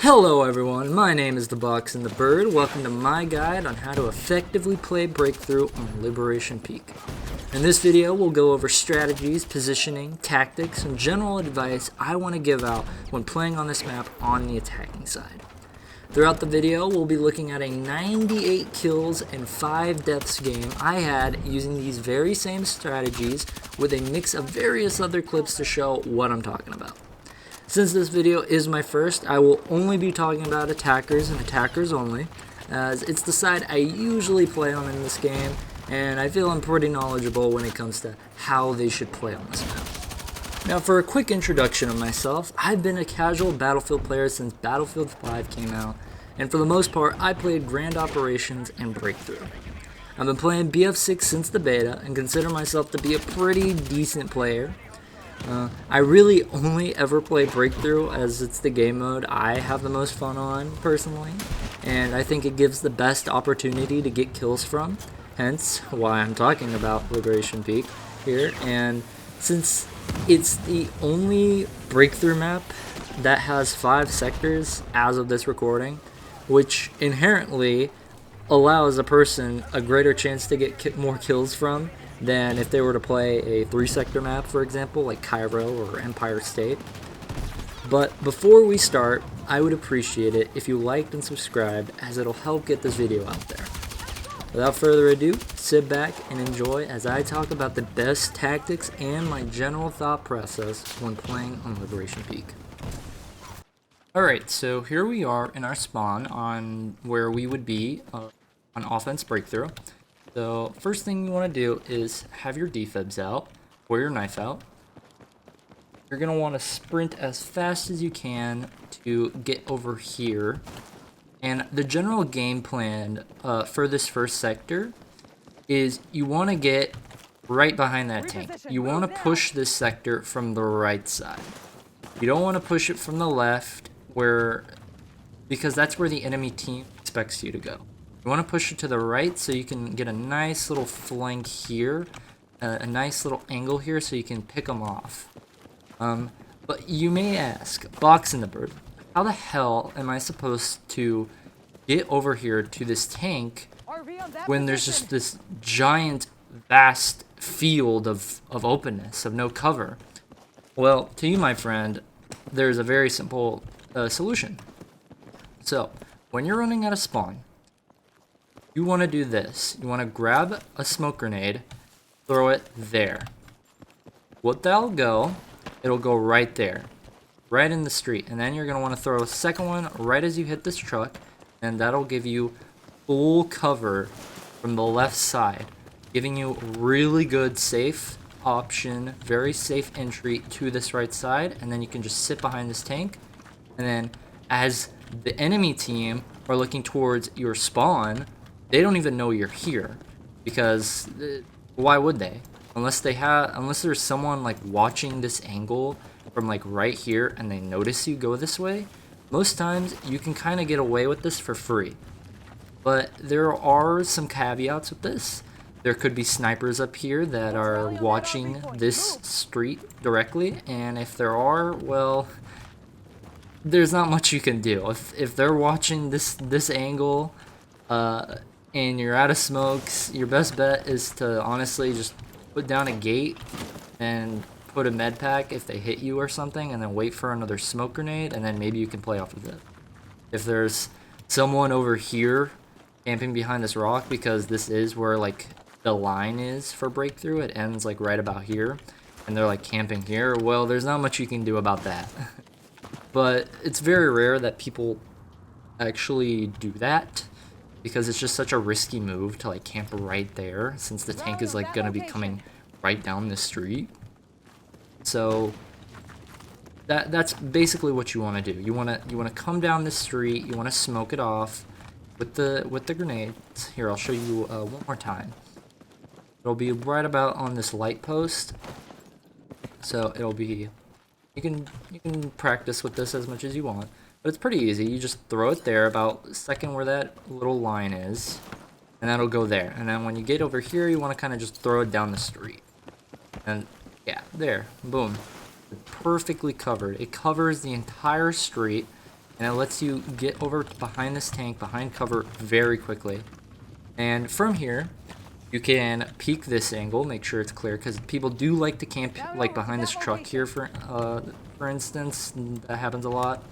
Hello everyone, my name is the Box and the Bird. Welcome to my guide on how to effectively play Breakthrough on Liberation Peak. In this video, we'll go over strategies, positioning, tactics, and general advice I want to give out when playing on this map on the attacking side. Throughout the video, we'll be looking at a 98 kills and 5 deaths game I had using these very same strategies with a mix of various other clips to show what I'm talking about. Since this video is my first, I will only be talking about attackers and attackers only, as it's the side I usually play on in this game, and I feel I'm pretty knowledgeable when it comes to how they should play on this map. Now for a quick introduction of myself, I've been a casual Battlefield player since Battlefield 5 came out, and for the most part I played Grand Operations and Breakthrough. I've been playing BF6 since the beta and consider myself to be a pretty decent player. I really only ever play Breakthrough as it's the game mode I have the most fun on personally, and I think it gives the best opportunity to get kills from, hence why I'm talking about Liberation Peak here. And since it's the only Breakthrough map that has 5 sectors as of this recording, which inherently allows a person a greater chance to get more kills from than if they were to play a 3-sector map, for example, like Cairo or Empire State. But before we start, I would appreciate it if you liked and subscribed, as it'll help get this video out there. Without further ado, sit back and enjoy as I talk about the best tactics and my general thought process when playing on Liberation Peak. Alright, so here we are in our spawn on where we would be on offense Breakthrough. So first thing you want to do is have your defibs out or your knife out. You're going to want to sprint as fast as you can to get over here. And the general game plan for this first sector is you want to get right behind that tank. You want to push this sector from the right side. You don't want to push it from the left because that's where the enemy team expects you to go. You want to push it to the right so you can get a nice little flank here, a nice little angle here so you can pick them off. But you may ask, Box and the Bird, how the hell am I supposed to get over here to this tank when there's just this giant, vast field of openness, of no cover? Well, to you, my friend, there's a very simple solution. So, when you're running out of spawn, you want to do this. You want to grab a smoke grenade, throw it there. It'll go right there, right in the street. And then you're going to want to throw a second one right as you hit this truck, and that'll give you full cover from the left side, giving you really good safe option, very safe entry to this right side. And then you can just sit behind this tank, and then as the enemy team are looking towards your spawn, they don't even know you're here, because why would they? Unless there's someone like watching this angle from like right here and they notice you go this way. Most times you can kind of get away with this for free. But there are some caveats with this. There could be snipers up here that are watching this street directly, and if there are, well, there's not much you can do. If they're watching this angle, and you're out of smokes, your best bet is to honestly just put down a gate and put a med pack if they hit you or something, and then wait for another smoke grenade, and then maybe you can play off of it. If there's someone over here camping behind this rock, because this is where like the line is for Breakthrough, it ends like right about here, and they're like camping here, well, there's not much you can do about that. But it's very rare that people actually do that, because it's just such a risky move to like camp right there, since the tank is like gonna be coming right down the street. So that's basically what you want to do. You want to come down the street. You want to smoke it off with the grenades. Here, I'll show you one more time. It'll be right about on this light post. So it'll be you can practice with this as much as you want. But it's pretty easy. You just throw it there about second where that little line is, and that'll go there. And then when you get over here, you want to kind of just throw it down the street. And yeah, there, boom. Perfectly covered. It covers the entire street, and it lets you get over behind this tank, behind cover very quickly. And from here, you can peek this angle, make sure it's clear, because people do like to camp like behind this truck here, for instance. That happens a lot.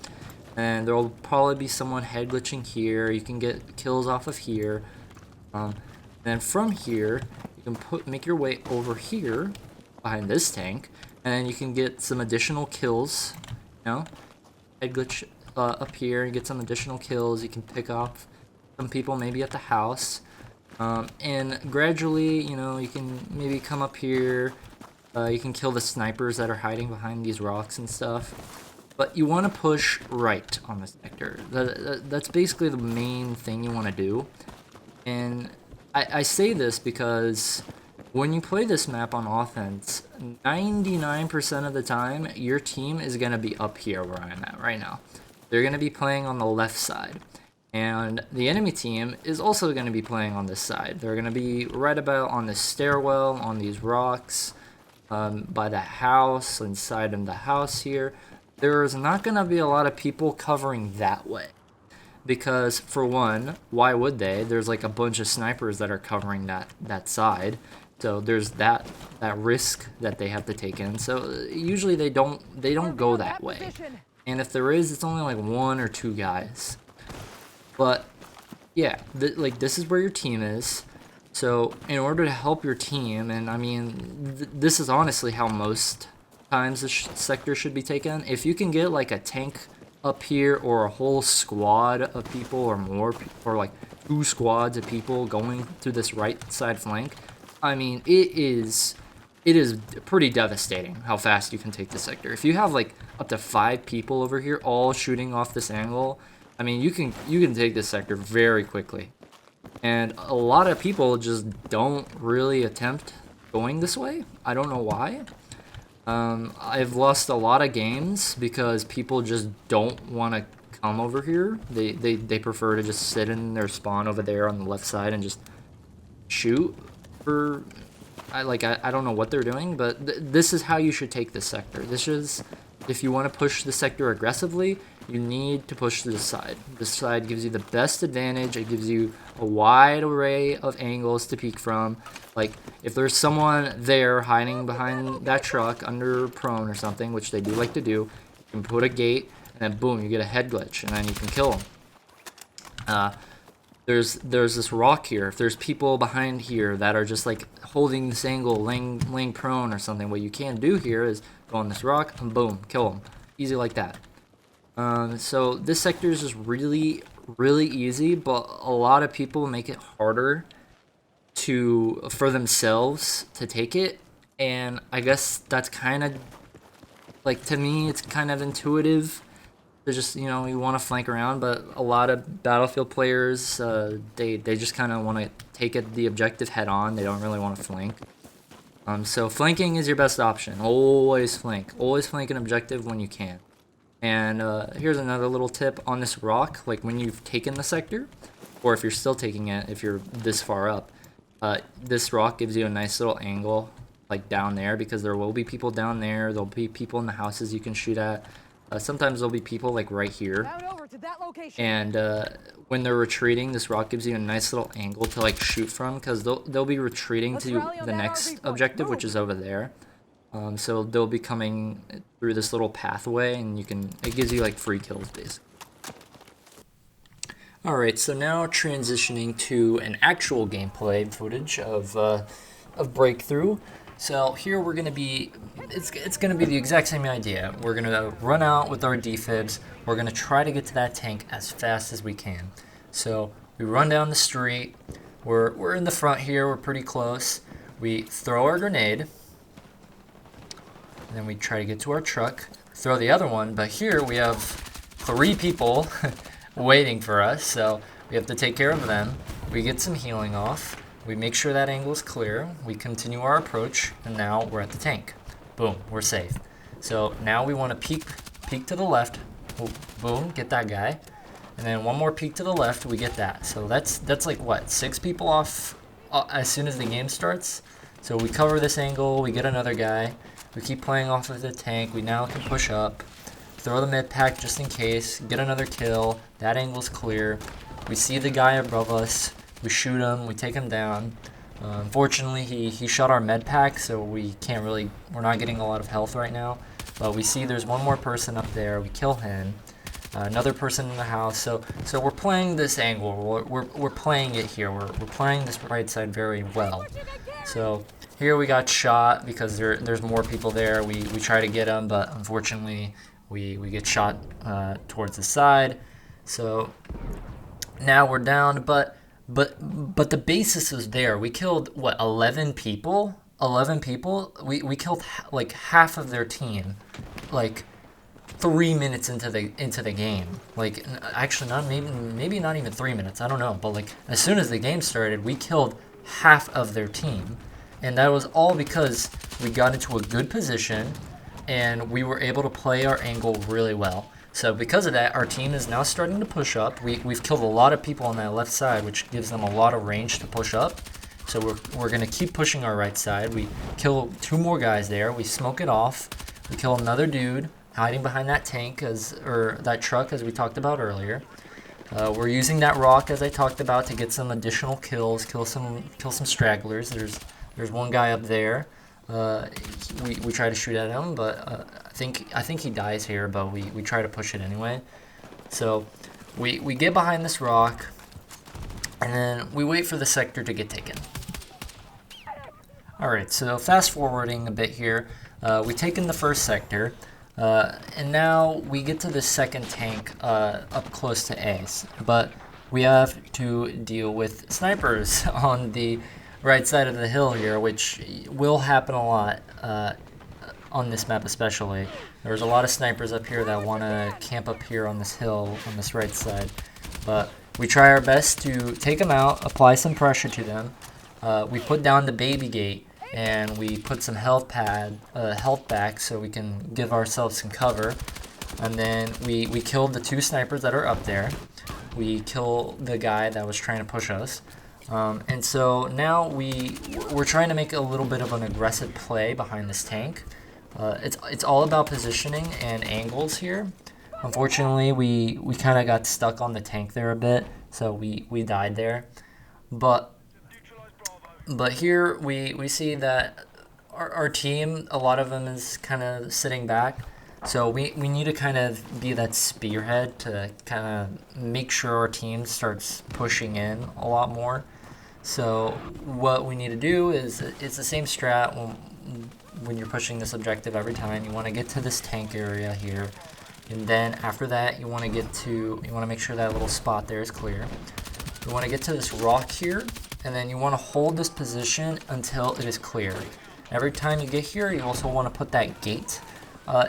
And there will probably be someone head glitching here. You can get kills off of here. Then from here, you can make your way over here behind this tank, and then you can get some additional kills. You know, head glitch up here and get some additional kills. You can pick off some people maybe at the house. And gradually, you know, you can maybe come up here. You can kill the snipers that are hiding behind these rocks and stuff. But you want to push right on the sector. That's basically the main thing you want to do. And I say this because when you play this map on offense, 99% of the time, your team is going to be up here where I'm at right now. They're going to be playing on the left side. And the enemy team is also going to be playing on this side. They're going to be right about on this stairwell, on these rocks, by the house, inside of the house here. There's not going to be a lot of people covering that way. Because, for one, why would they? There's like a bunch of snipers that are covering that side. So there's that risk that they have to take in. So usually they don't go that way. And if there is, it's only like 1 or 2 guys. But yeah, like this is where your team is. So in order to help your team, and I mean, this is honestly how most times the sector should be taken. If you can get like a tank up here, or a whole squad of people, or more, or like 2 squads of people going through this right side flank, I mean, it is pretty devastating how fast you can take the sector. If you have like up to 5 people over here all shooting off this angle, I mean, you can take this sector very quickly. And a lot of people just don't really attempt going this way. I don't know why. I've lost a lot of games because people just don't want to come over here. They prefer to just sit in their spawn over there on the left side and just shoot. I don't know what they're doing, but this is how you should take this sector. This is, if you want to push the sector aggressively, you need to push to this side. This side gives you the best advantage. It gives you a wide array of angles to peek from. Like, if there's someone there hiding behind that truck under prone or something, which they do like to do, you can put a gate, and then boom, you get a head glitch, and then you can kill them. There's this rock here. If there's people behind here that are just like holding this angle, laying prone or something, what you can do here is go on this rock and boom, kill them. Easy like that. So this sector is just really, really easy, but a lot of people make it harder for themselves to take it. And I guess that's kind of, like, to me, it's kind of intuitive. They're just, you know, you want to flank around, but a lot of Battlefield players, they just kind of want to take the objective head on. They don't really want to flank. So flanking is your best option. Always flank. Always flank an objective when you can. And here's another little tip on this rock. Like, when you've taken the sector, or if you're still taking it, if you're this far up, this rock gives you a nice little angle, like down there, because there will be people down there. There'll be people in the houses you can shoot at. Sometimes there'll be people like right here. And when they're retreating, this rock gives you a nice little angle to like shoot from, because they'll be retreating to the next objective, which is over there. So they'll be coming through this little pathway, and it gives you like free kills basically. Alright, so now transitioning to an actual gameplay footage of Breakthrough. So here we're going to be, it's going to be the exact same idea. We're going to run out with our defibs. We're going to try to get to that tank as fast as we can. So we run down the street. We're in the front here. We're pretty close. We throw our grenade. And then we try to get to our truck. Throw the other one. But here we have 3 people waiting for us. So we have to take care of them. We get some healing off. We make sure that angle is clear. We continue our approach, and now we're at the tank. Boom, we're safe. So now we want to peek to the left. Boom, get that guy. And then one more peek to the left, we get that. So that's like what, 6 people off as soon as the game starts. So we cover this angle, we get another guy. We keep playing off of the tank. We now can push up. throw the med pack just in case, get another kill. That angle's clear. We see the guy above us. We shoot him. We take him down. Unfortunately, he shot our med pack, so we're not getting a lot of health right now. But we see there's one more person up there. We kill him. Another person in the house. So we're playing this angle. We're playing it here. We're playing this right side very well. So here we got shot because there's more people there. We try to get them, but unfortunately we get shot towards the side. So now we're down, but the basis is there. We killed what, 11 people? 11 people. We killed like half of their team, like 3 minutes into the game. Like actually maybe not even 3 minutes. I don't know. But like as soon as the game started, we killed half of their team, and that was all because we got into a good position and we were able to play our angle really well. So because of that, our team is now starting to push up. We've killed a lot of people on that left side, which gives them a lot of range to push up. So we're going to keep pushing our right side. We kill 2 more guys there. We smoke it off. We kill another dude hiding behind that tank or that truck, as we talked about earlier. We're using that rock, as I talked about, to get some additional kills, kill some stragglers. There's one guy up there. We try to shoot at him, but I think he dies here, but we try to push it anyway. So we get behind this rock, and then we wait for the sector to get taken. Alright, so fast forwarding a bit here, we've taken the first sector, and now we get to the second tank up close to Ace, but we have to deal with snipers on the right side of the hill here, which will happen a lot on this map especially. There's a lot of snipers up here that want to camp up here on this hill on this right side, but we try our best to take them out, apply some pressure to them. We put down the baby gate and we put some health back so we can give ourselves some cover, and then we killed the 2 snipers that are up there. We kill the guy that was trying to push us. And so now we're trying to make a little bit of an aggressive play behind this tank. It's all about positioning and angles here. Unfortunately, we kind of got stuck on the tank there a bit, so we died there. But here we see that our team, a lot of them is kind of sitting back. So we need to kind of be that spearhead to kind of make sure our team starts pushing in a lot more. So what we need to do is, it's the same strat when you're pushing this objective every time. You want to get to this tank area here, and then after that you want to make sure that little spot there is clear. You want to get to this rock here, and then you want to hold this position until it is clear. Every time you get here, you also want to put that gate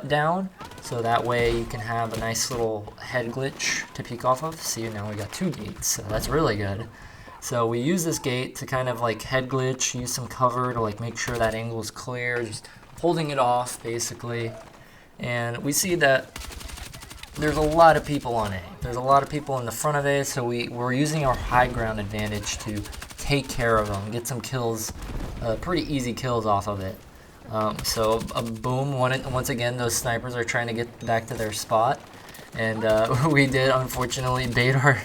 down, so that way you can have a nice little head glitch to peek off of. See, now we got 2 gates, so that's really good. So we use this gate to kind of like head glitch, use some cover to like make sure that angle is clear, just holding it off basically. And we see that there's a lot of people on A. There's a lot of people in the front of A, so we're using our high ground advantage to take care of them, get some kills, pretty easy kills off of it. So boom, once again those snipers are trying to get back to their spot, and we did unfortunately bait our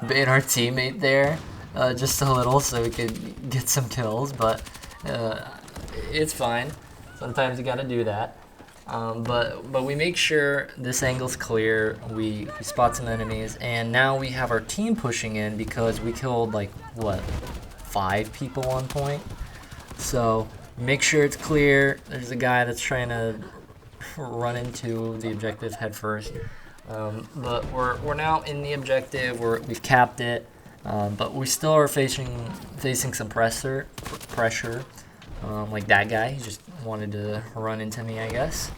teammate there just a little so we could get some kills, but it's fine. Sometimes you gotta do that. But we make sure this angle's clear, we spot some enemies, and now we have our team pushing in because we killed like, what, 5 people on point? So make sure it's clear. There's a guy that's trying to run into the objective head first. But we're now in the objective, we've capped it, but we still are facing some pressure. Like that guy, he just wanted to run into me, I guess.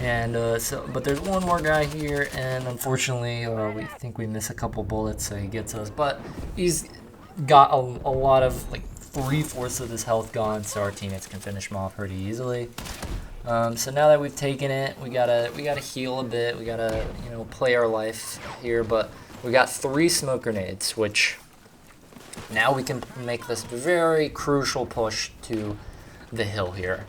And but there's one more guy here, and unfortunately, we think we miss a couple bullets, so he gets us. But he's got a lot of, like, 3/4 of his health gone, so our teammates can finish him off pretty easily. So now that we've taken it, we gotta heal a bit. We gotta, play our life here. But we got 3 smoke grenades, which now we can make this very crucial push to the hill here.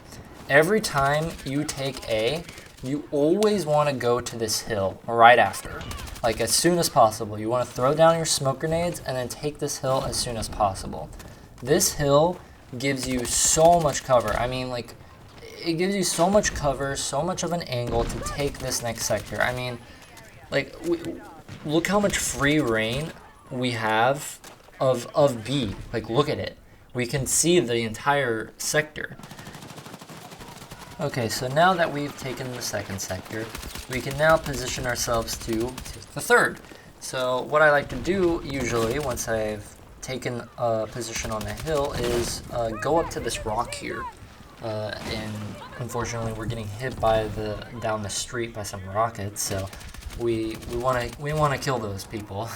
Every time you take A, you always want to go to this hill right after, like as soon as possible. You want to throw down your smoke grenades and then take this hill as soon as possible. This hill gives you so much cover. I mean, like, it gives you so much cover, so much of an angle to take this next sector. I mean, like, look how much free reign we have of B. Like, look at it. We can see the entire sector. Okay, so now that we've taken the second sector, we can now position ourselves to take the third. So what I like to do usually once I've taken a position on the hill is go up to this rock here. And unfortunately we're getting hit by down the street by some rockets, so we want to kill those people.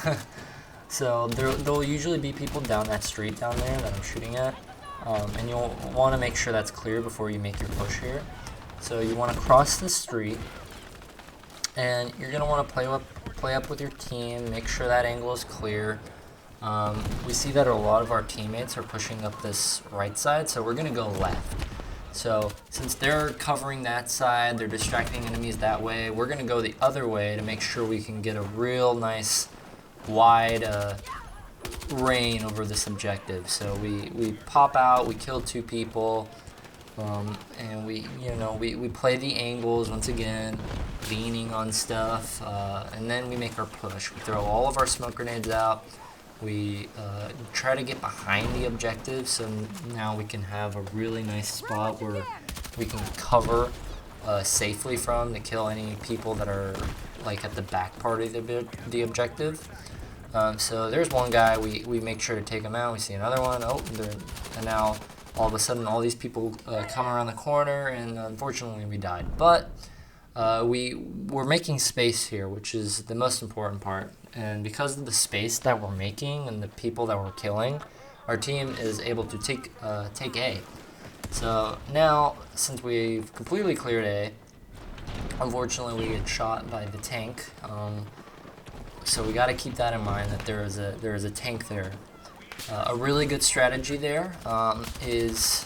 So there'll usually be people down that street down there that I'm shooting at, and you'll want to make sure that's clear before you make your push here. So you want to cross the street, and you're gonna want to play up with your team, make sure that angle is clear. We see that a lot of our teammates are pushing up this right side, so we're gonna go left. So since they're covering that side, they're distracting enemies that way, we're gonna go the other way to make sure we can get a real nice wide reign over this objective. So we pop out, we kill 2 people, and we play the angles once again, leaning on stuff, and then we make our push. We throw all of our smoke grenades out. We try to get behind the objective, so now we can have a really nice spot where we can cover safely from to kill any people that are like at the back part of the objective. So there's one guy, we make sure to take him out. We see another one, and now all of a sudden all these people come around the corner, and unfortunately we died. But we're making space here, which is the most important part. And because of the space that we're making and the people that we're killing, our team is able to take A. So now, since we've completely cleared A, unfortunately we get shot by the tank. So we got to keep that in mind, that there is a tank there. A really good strategy there is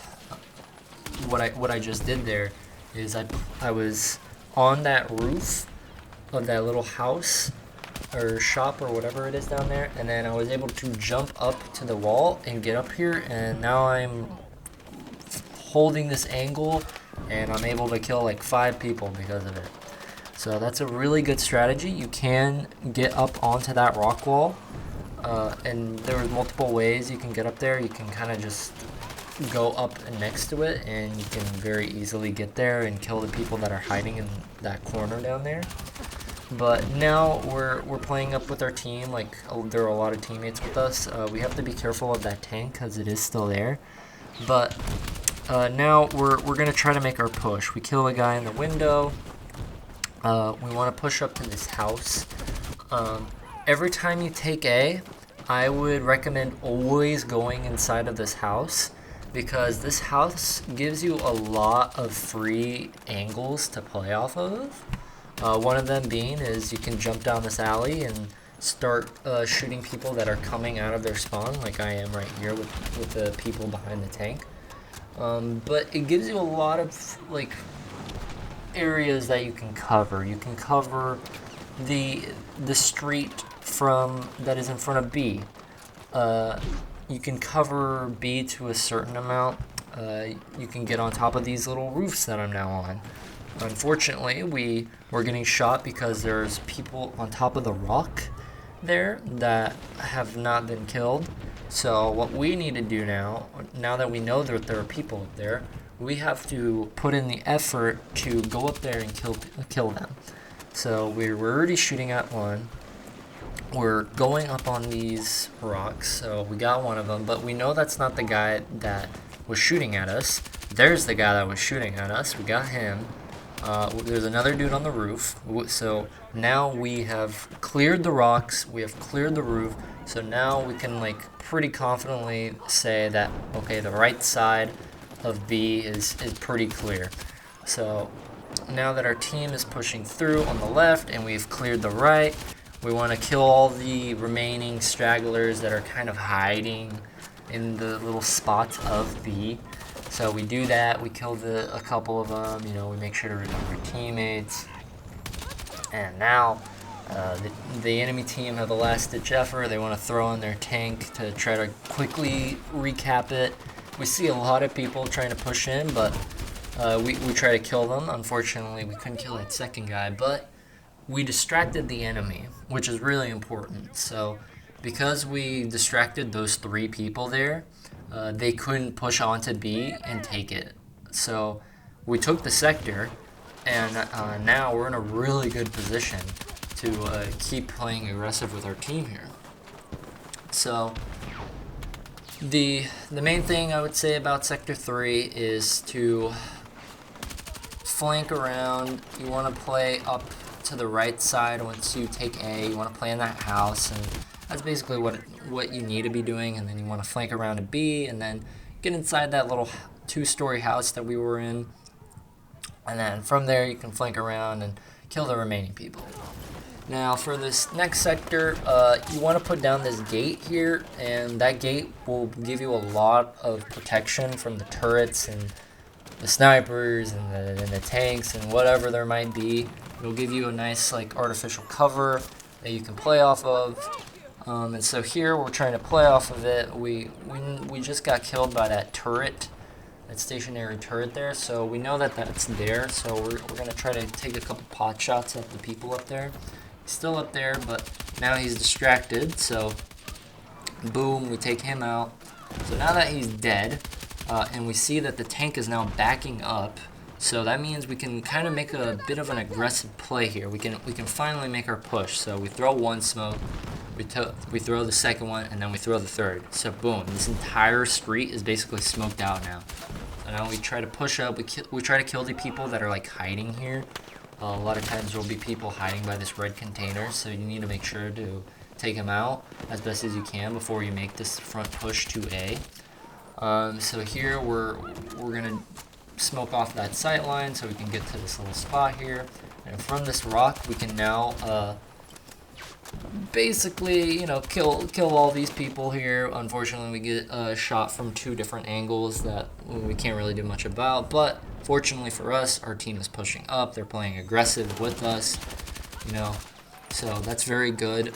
what I just did there is I was on that roof of that little house or shop or whatever it is down there, and then I was able to jump up to the wall and get up here, and now I'm holding this angle and I'm able to kill like 5 people because of it. So that's a really good strategy. You can get up onto that rock wall, and there are multiple ways you can get up there. You can kind of just go up next to it, and you can very easily get there and kill the people that are hiding in that corner down there. But now we're playing up with our team. Like, there are a lot of teammates with us. We have to be careful of that tank because it is still there. But now we're gonna try to make our push. We kill a guy in the window. We want to push up to this house. Every time you take A, I would recommend always going inside of this house, because this house gives you a lot of free angles to play off of. One of them being is you can jump down this alley and start shooting people that are coming out of their spawn, like I am right here with the people behind the tank. But it gives you a lot of like areas that you can cover. You can cover the street that is in front of B. You can cover B to a certain amount. You can get on top of these little roofs that I'm now on. Unfortunately, we're getting shot because there's people on top of the rock there that have not been killed. So what we need to do now that we know that there are people up there, we have to put in the effort to go up there and kill them. So we're already shooting at one. We're going up on these rocks, so we got one of them, but we know that's not the guy that was shooting at us. There's the guy that was shooting at us. We got him. There's another dude on the roof. So now we have cleared the rocks. We have cleared the roof. So now we can like pretty confidently say that, okay, the right side of B is pretty clear. So now that our team is pushing through on the left and we've cleared the right, we want to kill all the remaining stragglers that are kind of hiding in the little spots of B. So we do that, we kill a couple of them, you know, we make sure to remember teammates. And now the enemy team have a last-ditch effort. They want to throw in their tank to try to quickly recap it. We see a lot of people trying to push in, but we try to kill them. Unfortunately, we couldn't kill that second guy, but we distracted the enemy, which is really important. So because we distracted those 3 people there, they couldn't push onto B and take it. So we took the sector, and now we're in a really good position to keep playing aggressive with our team here. So the main thing I would say about Sector 3 is to flank around. You want to play up to the right side once you take A. You want to play in that house, and that's basically what you need to be doing. And then you want to flank around to B, and then get inside that little 2-story house that we were in. And then from there you can flank around and kill the remaining people. Now for this next sector, you want to put down this gate here, and that gate will give you a lot of protection from the turrets and the snipers and the tanks and whatever there might be. It'll give you a nice like artificial cover that you can play off of. And so here we're trying to play off of it. We just got killed by that turret, that stationary turret there, so we know that that's there. So we're gonna try to take a couple pot shots at the people up there. He's still up there, but now he's distracted. So boom, we take him out. So now that he's dead, and we see that the tank is now backing up, so that means we can kind of make a bit of an aggressive play here. We can finally make our push. So we throw one smoke, we throw the second one, and then we throw the third. So boom, this entire street is basically smoked out now. So now we try to push up. We try to kill the people that are like hiding here. A lot of times there will be people hiding by this red container, so you need to make sure to take them out as best as you can before you make this front push to A. So here we're gonna smoke off that sight line so we can get to this little spot here, and from this rock we can now basically, you know, kill all these people here. Unfortunately, we get shot from 2 different angles that we can't really do much about, but fortunately for us, our team is pushing up. They're playing aggressive with us, you know, so that's very good.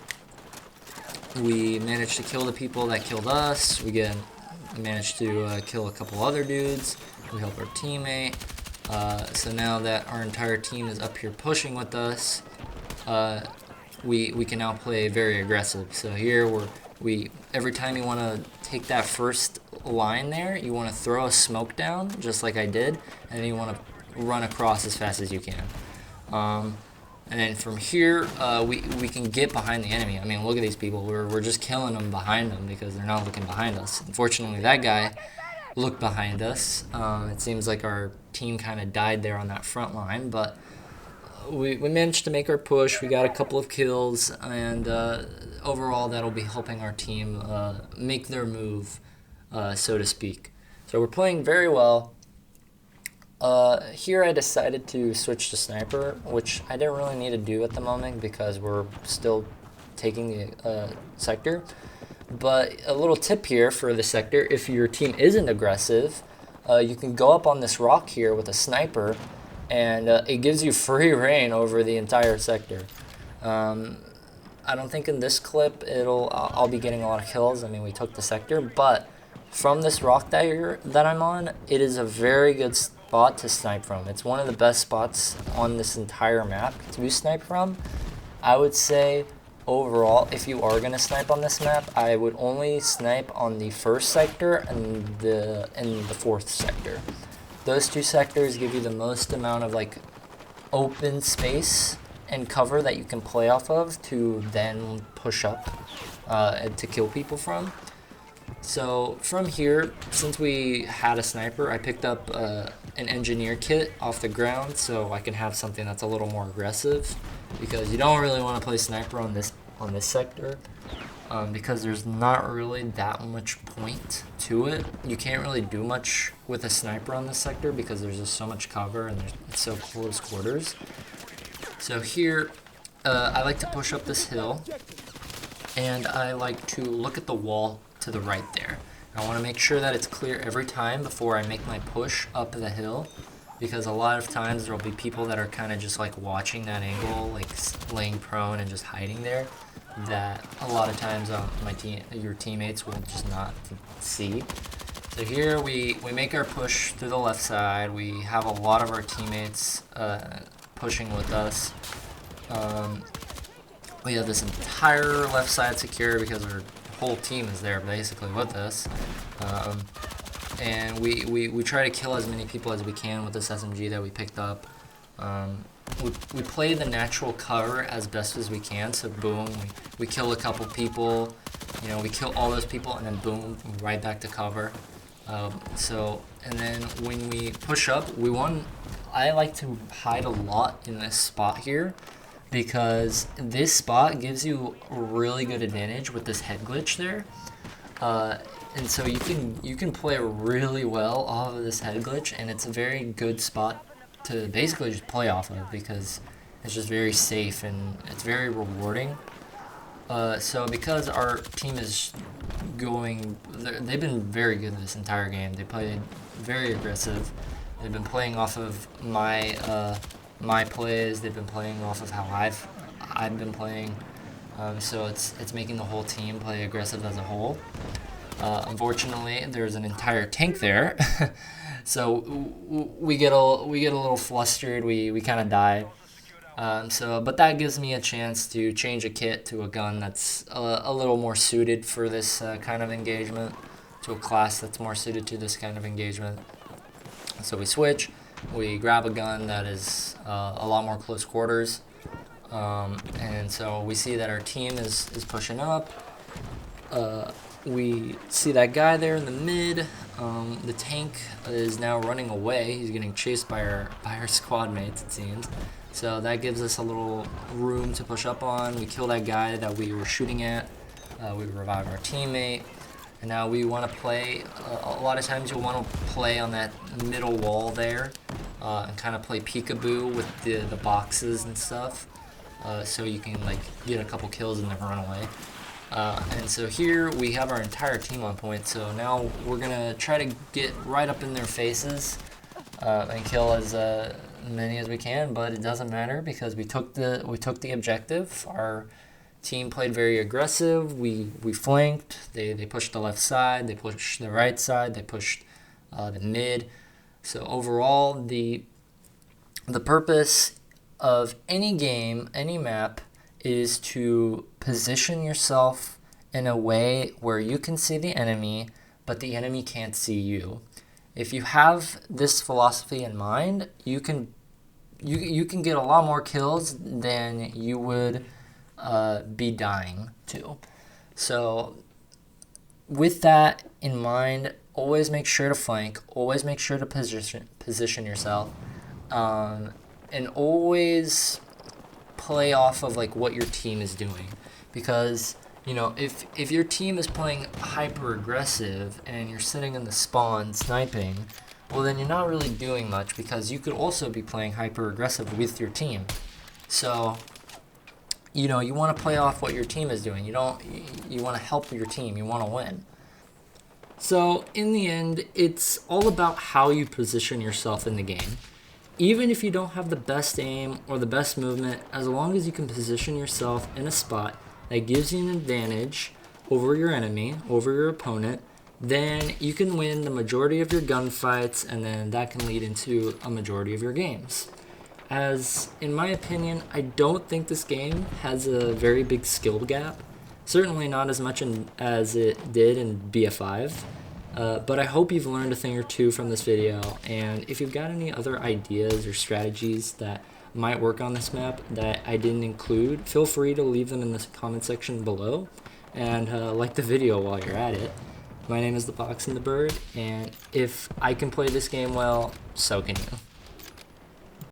We managed to kill the people that killed us. We managed to kill a couple other dudes. We help our teammate. So now that our entire team is up here pushing with us, we can now play very aggressive. So here every time you want to take that first line there, you want to throw a smoke down just like I did, and then you want to run across as fast as you can. And then from here, we can get behind the enemy. I mean, look at these people. We're just killing them behind them because they're not looking behind us. Unfortunately, that guy looked behind us. It seems like our team kind of died there on that front line, but we managed to make our push. We got a couple of kills, and overall that'll be helping our team make their move, so to speak. So we're playing very well. Here I decided to switch to sniper, which I didn't really need to do at the moment because we're still taking the sector. But a little tip here for the sector: if your team isn't aggressive, you can go up on this rock here with a sniper, and it gives you free reign over the entire sector. I don't think in this clip I'll be getting a lot of kills. I mean, we took the sector, but from this rock that I'm on, it is a very good spot to snipe from. It's one of the best spots on this entire map to snipe from. I would say overall, if you are gonna snipe on this map, I would only snipe on the first sector and the fourth sector. Those 2 sectors give you the most amount of like open space and cover that you can play off of to then push up and to kill people from. So from here, since we had a sniper, I picked up an engineer kit off the ground so I can have something that's a little more aggressive, because you don't really want to play sniper on this sector because there's not really that much point to it. You can't really do much with a sniper on this sector because there's just so much cover and it's so close quarters. So here I like to push up this hill, and I like to look at the wall to the right there. I want to make sure that it's clear every time before I make my push up the hill, because a lot of times there will be people that are kind of just like watching that angle, like laying prone and just hiding there, that a lot of times your teammates will just not see. So here we make our push through the left side. We have a lot of our teammates pushing with us. We have this entire left side secure because our whole team is there basically with us. And we try to kill as many people as we can with this SMG that we picked up. We play the natural cover as best as we can, so boom, we kill a couple people, you know, we kill all those people, and then boom, right back to cover. And then when we push up, I like to hide a lot in this spot here, because this spot gives you a really good advantage with this head glitch there. And so you can play really well off of this head glitch, and it's a very good spot to basically just play off of, because it's just very safe and it's very rewarding. So because our team is they've been very good this entire game. They played very aggressive. They've been playing off of my plays. They've been playing off of how I've been playing. So it's making the whole team play aggressive as a whole. Unfortunately, there's an entire tank there, so we get a little flustered. We kind of die. But that gives me a chance to change a kit to a gun that's a little more suited for this kind of engagement, to a class that's more suited to this kind of engagement. So we switch. We grab a gun that is a lot more close quarters. And so we see that our team is pushing up. We see that guy there in the mid. The tank is now running away. He's getting chased by our squad mates, it seems. So that gives us a little room to push up on. We kill that guy that we were shooting at. We revive our teammate. And now we want to play, a lot of times you'll want to play on that middle wall there and kind of play peekaboo with the boxes and stuff. So you can like get a couple kills and then run away. And so here we have our entire team on point, so now we're gonna try to get right up in their faces and kill as many as we can, but it doesn't matter because we took the objective. Our team played very aggressive. We flanked. They pushed the left side, they pushed the right side, they pushed the mid. So overall, the purpose of any game, any map, is to position yourself in a way where you can see the enemy, but the enemy can't see you. If you have this philosophy in mind, you can get a lot more kills than you would be dying to. So with that in mind, always make sure to flank, always make sure to position yourself, and always play off of like what your team is doing, because you know, if your team is playing hyper aggressive and you're sitting in the spawn sniping, well then you're not really doing much, because you could also be playing hyper aggressive with your team. So you know, you want to play off what your team is doing. You want to help your team, you want to win. So in the end, it's all about how you position yourself in the game. Even if you don't have the best aim or the best movement, as long as you can position yourself in a spot that gives you an advantage over your enemy, over your opponent, then you can win the majority of your gunfights, and then that can lead into a majority of your games. As in my opinion, I don't think this game has a very big skill gap. Certainly not as much as it did in BF5. But I hope you've learned a thing or two from this video, and if you've got any other ideas or strategies that might work on this map that I didn't include, feel free to leave them in the comment section below, and like the video while you're at it. My name is The Box and the Bird, and if I can play this game well, so can you.